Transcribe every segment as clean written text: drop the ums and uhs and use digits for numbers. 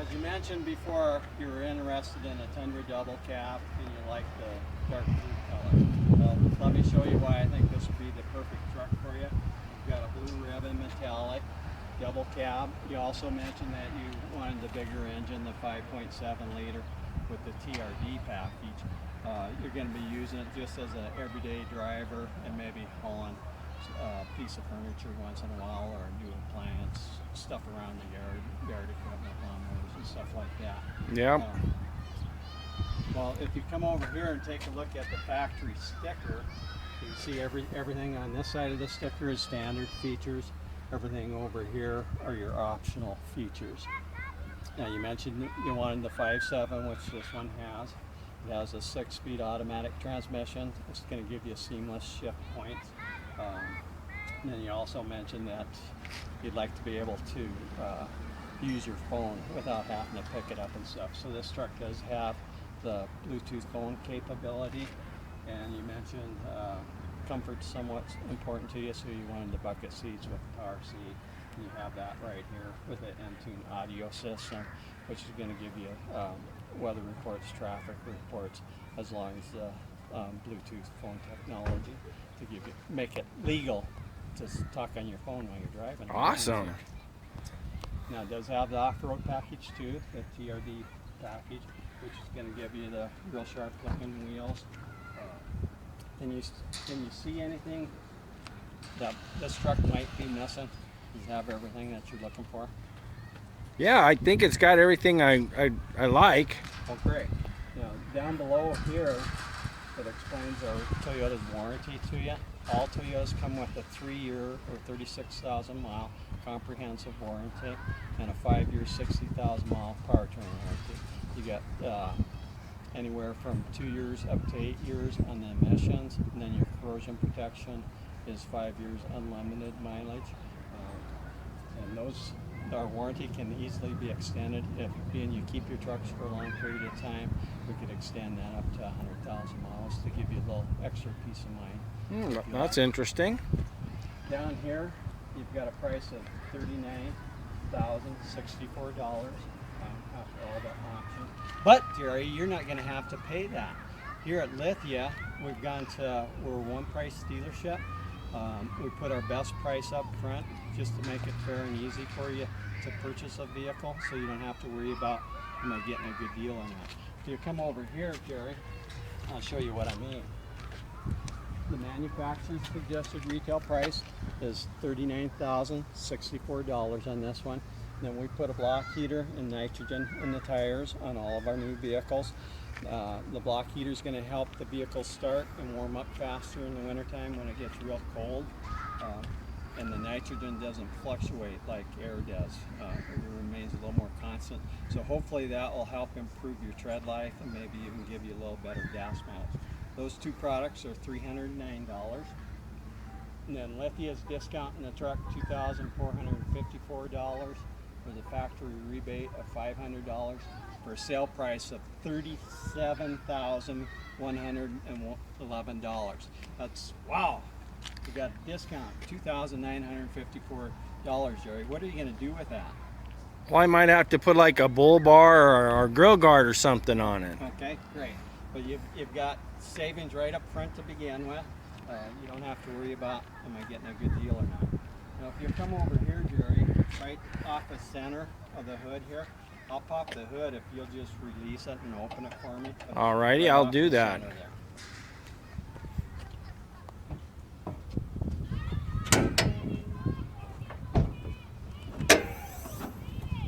As you mentioned before, you were interested in a Tundra double cab and you like the dark blue color. Well, let me show you why I think this would be the perfect truck for you. You've got a blue ribbon metallic double cab. You also mentioned that you wanted the bigger engine, the 5.7 liter with the TRD package. You're going to be using it just as an everyday driver and maybe hauling a piece of furniture once in a while or a new appliance, stuff around the yard equipment, lawnmowers and stuff like that. Yeah. Well, if you come over here and take a look at the factory sticker, you see everything on this side of the sticker is standard features. Everything over here are your optional features. Now you mentioned you wanted the 5.7, which this one has. It has a 6-speed automatic transmission. It's going to give you seamless shift points. And then you also mentioned that you'd like to be able to use your phone without having to pick it up and stuff. So this truck does have the Bluetooth phone capability. And you mentioned comfort's somewhat important to you, so you wanted the bucket seats with the power seat. And you have that right here with the N-Tune audio system, which is going to give you weather reports, traffic reports, as long as the Bluetooth phone technology to make it legal to talk on your phone while you're driving. Awesome. Now it does have the off-road package too, the TRD package, which is going to give you the real sharp looking wheels. Can you see anything that this truck might be missing? Does it have everything that you're looking for? Yeah, I think it's got everything I like. Oh, great. Now, down below here, it explains our Toyota's warranty to you. All Toyotas come with a 3-year or 36,000 mile comprehensive warranty and a 5-year 60,000 mile powertrain warranty. You get anywhere from 2 years up to 8 years on the emissions, and then your corrosion protection is 5 years unlimited mileage. And our warranty can easily be extended if being you keep your trucks for a long period of time. We could extend that up to 100,000 miles to give you a little extra peace of mind. That's interesting. Down here, you've got a price of $39,064 after all the options. But Jerry, you're not going to have to pay that. Here at Lithia, we're a one price dealership. We put our best price up front just to make it fair and easy for you to purchase a vehicle, so you don't have to worry about am I getting a good deal or not. If you come over here, Jerry, I'll show you what I mean. The manufacturer's suggested retail price is $39,064 on this one. Then we put a block heater and nitrogen in the tires on all of our new vehicles. The block heater is going to help the vehicle start and warm up faster in the wintertime when it gets real cold. And the nitrogen doesn't fluctuate like air does. It remains a little more constant. So hopefully that will help improve your tread life and maybe even give you a little better gas mileage. Those two products are $309. And then Lithia's discounting the truck $2,454 with a factory rebate of $500 for a sale price of $37,111. That's, wow, we got a discount, $2,954, Jerry. What are you going to do with that? Well, I might have to put like a bull bar or grill guard or something on it. Okay, great. But you've got savings right up front to begin with. You don't have to worry about, am I getting a good deal or not? Now, if you come over here, Jerry, right off the center of the hood here, I'll pop the hood if you'll just release it and open it for me. Alrighty, I'll do that.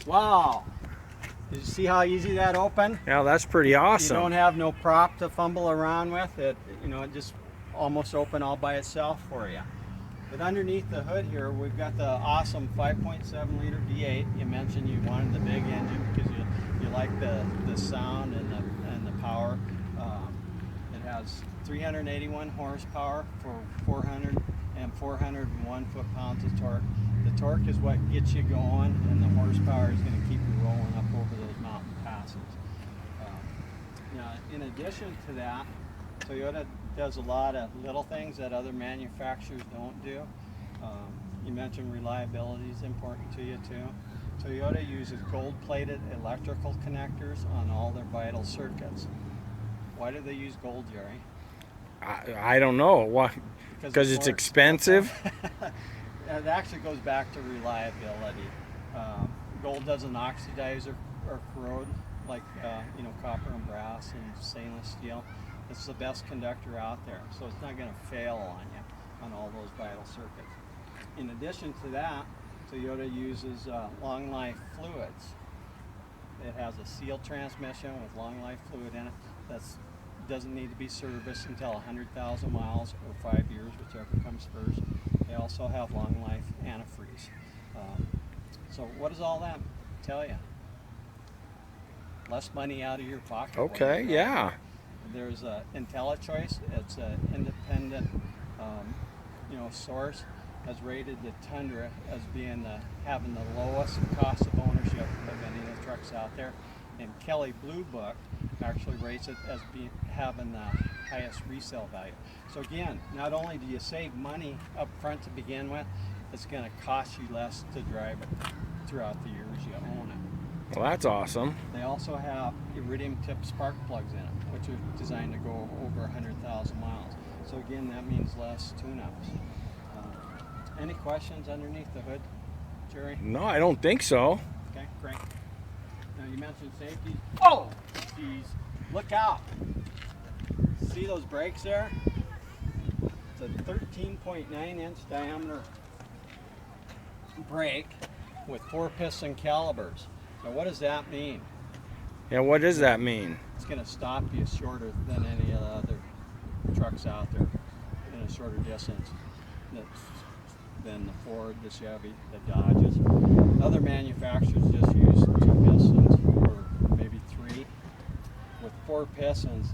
Wow! Did you see how easy that opened? Yeah, that's pretty awesome. You don't have no prop to fumble around with. It just almost open all by itself for you. But underneath the hood here, we've got the awesome 5.7 liter V8. You mentioned you wanted the big engine because you like the sound and the power. It has 381 horsepower for 401 foot-pounds of torque. The torque is what gets you going, and the horsepower is going to keep you rolling up over those mountain passes. Now, in addition to that, Toyota does a lot of little things that other manufacturers don't do. You mentioned reliability is important to you too. Toyota uses gold-plated electrical connectors on all their vital circuits. Why do they use gold, Jerry? I don't know. Why? Because it's more expensive? It actually goes back to reliability. Gold doesn't oxidize or corrode like copper and brass and stainless steel. It's the best conductor out there, so it's not going to fail on you on all those vital circuits. In addition to that, Toyota uses long life fluids. It has a sealed transmission with long life fluid in it that doesn't need to be serviced until 100,000 miles or 5 years, whichever comes first. They also have long life antifreeze. So what does all that tell you? Less money out of your pocket. Okay, yeah. There's IntelliChoice. It's an independent source, has rated the Tundra as being having the lowest cost of ownership of any of the trucks out there. And Kelley Blue Book actually rates it as having the highest resale value. So again, not only do you save money up front to begin with, it's going to cost you less to drive it throughout the years you own it. Well, that's awesome. They also have iridium tipped spark plugs in it, which are designed to go over 100,000 miles. So again, that means less tune-ups. Any questions underneath the hood, Jerry? No, I don't think so. Okay, great. Now you mentioned safety. Oh, geez, look out. See those brakes there? It's a 13.9-inch diameter brake with 4 piston calibers. Now what does that mean? Yeah, what does that mean? It's going to stop you shorter than any of the other trucks out there in a shorter distance than the Ford, the Chevy, the Dodges. Other manufacturers just use 2 pistons or maybe 3. With 4 pistons,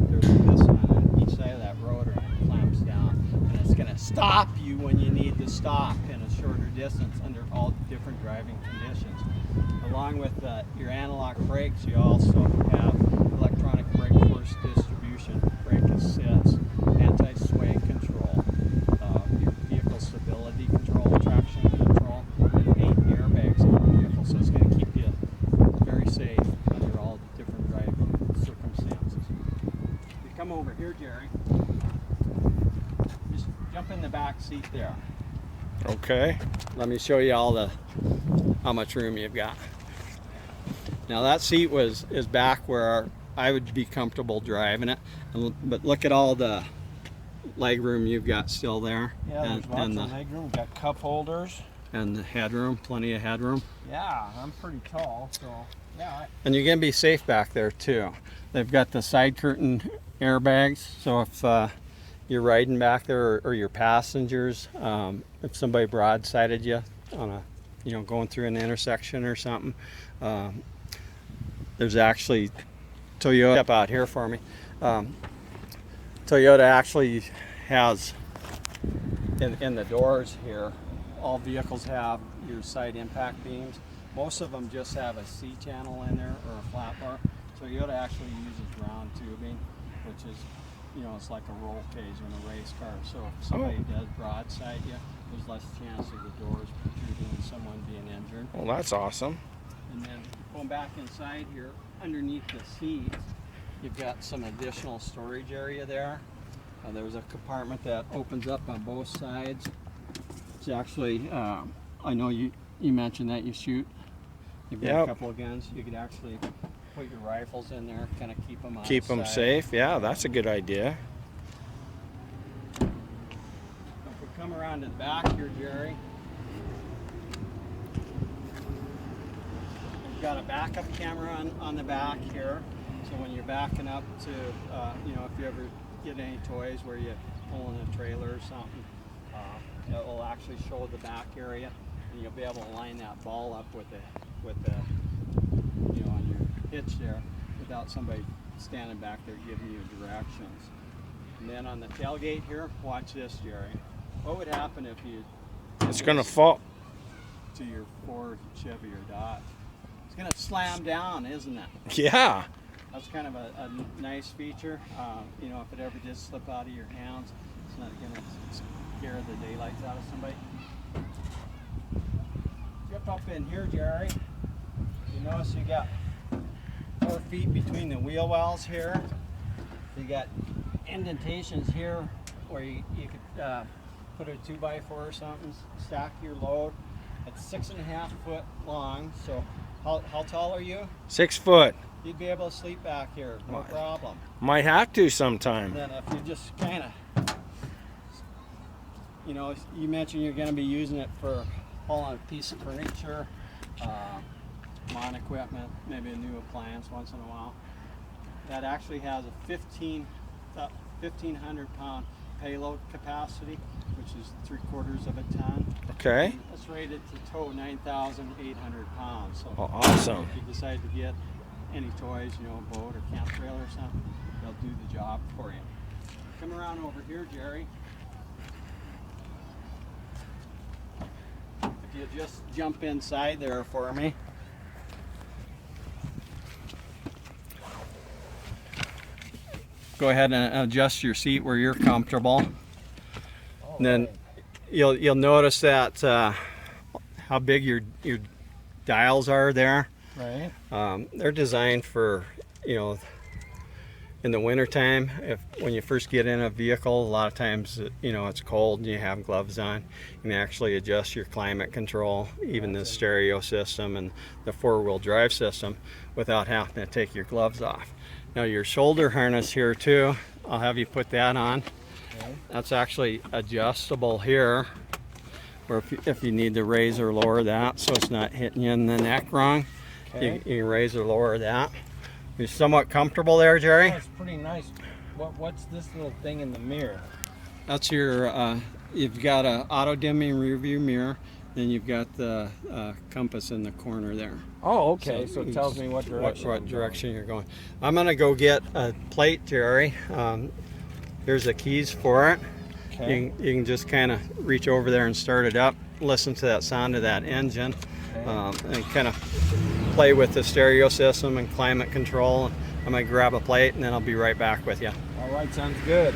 there's a piston on each side of that rotor and it clamps down. And it's going to stop you when you need to stop in a shorter distance under all different driving conditions. Along with your analog brakes, you also have electronic brake force distribution, brake assist, anti-sway control, your vehicle stability control, traction control, and 8 airbags in the vehicle. So it's going to keep you very safe under all different driving circumstances. If you come over here, Jerry, just jump in the back seat there. Okay. Let me show you how much room you've got. Now that seat is back where I would be comfortable driving it, but look at all the leg room you've got still there. Yeah, there's lots of leg room. We've got cup holders. And the headroom, plenty of headroom. Yeah, I'm pretty tall, so yeah. And you're gonna be safe back there too. They've got the side curtain airbags, so if you're riding back there or your passengers, if somebody broadsided you on a, going through an intersection or something, there's actually Toyota, step out here for me. Toyota actually has in the doors here, all vehicles have your side impact beams. Most of them just have a C channel in there or a flat bar. Toyota actually uses round tubing, which is, it's like a roll cage in a race car. So if somebody does broadside you, there's less chance of the doors protruding and someone being injured. Well, that's awesome. And then going back inside here, underneath the seats, you've got some additional storage area there. There's a compartment that opens up on both sides. It's actually, I know you mentioned that you shoot. You've got a couple of guns. You could actually put your rifles in there, kind of keep them Keep them safe. Yeah, that's a good idea. If we come around to the back here, Jerry, we've got a backup camera on the back here. So when you're backing up to, if you ever get any toys where you pull in a trailer or something, it will actually show the back area, and you'll be able to line that ball up with the on your hitch there without somebody standing back there giving you directions. And then on the tailgate here, watch this, Jerry. What would happen if you? It's gonna fall to your Ford, Chevy, or Dodge. It's gonna slam down, isn't it? Yeah. That's kind of a nice feature. If it ever did slip out of your hands, it's not gonna scare the daylights out of somebody. Yep. step up in here, Jerry, you notice you got 4 feet between the wheel wells here. You got indentations here where you could put a 2x4 or something, stack your load. It's 6.5 foot long. So how tall are you? 6 foot. You'd be able to sleep back here, no problem. Might have to sometime. Then if you just kind of, you know, you mentioned you're going to be using it for hauling a piece of furniture, lawn equipment, maybe a new appliance once in a while. That actually has a 1,500 pound payload capacity, which is 3/4 of a ton. Okay. And it's rated to tow 9,800 pounds. So Oh, awesome. if you decide to get any toys, you know, a boat or camp trailer or something, they'll do the job for you. Come around over here, Jerry. If you just jump inside there for me. Go ahead and adjust your seat where you're comfortable. And then you'll notice that how big your dials are there. Right. They're designed for, you know, in the wintertime, when you first get in a vehicle, a lot of times, you know, it's cold and you have gloves on. You can actually adjust your climate control, even the stereo system and the 4-wheel drive system, without having to take your gloves off. Now your shoulder harness here too, I'll have you put that on. Okay. That's actually adjustable here, or if you need to raise or lower that so it's not hitting you in the neck wrong. Okay. You can raise or lower that. You're somewhat comfortable there, Jerry? That's pretty nice. What's this little thing in the mirror? That's your, you've got a auto dimming rear view mirror, then you've got the compass in the corner there. Oh, okay. So it tells me what direction. What direction you're going. I'm gonna go get a plate, Jerry. Here's the keys for it. Okay. You can just kind of reach over there and start it up. Listen to that sound of that engine, and kind of play with the stereo system and climate control. I'm gonna grab a plate and then I'll be right back with you. All right, sounds good.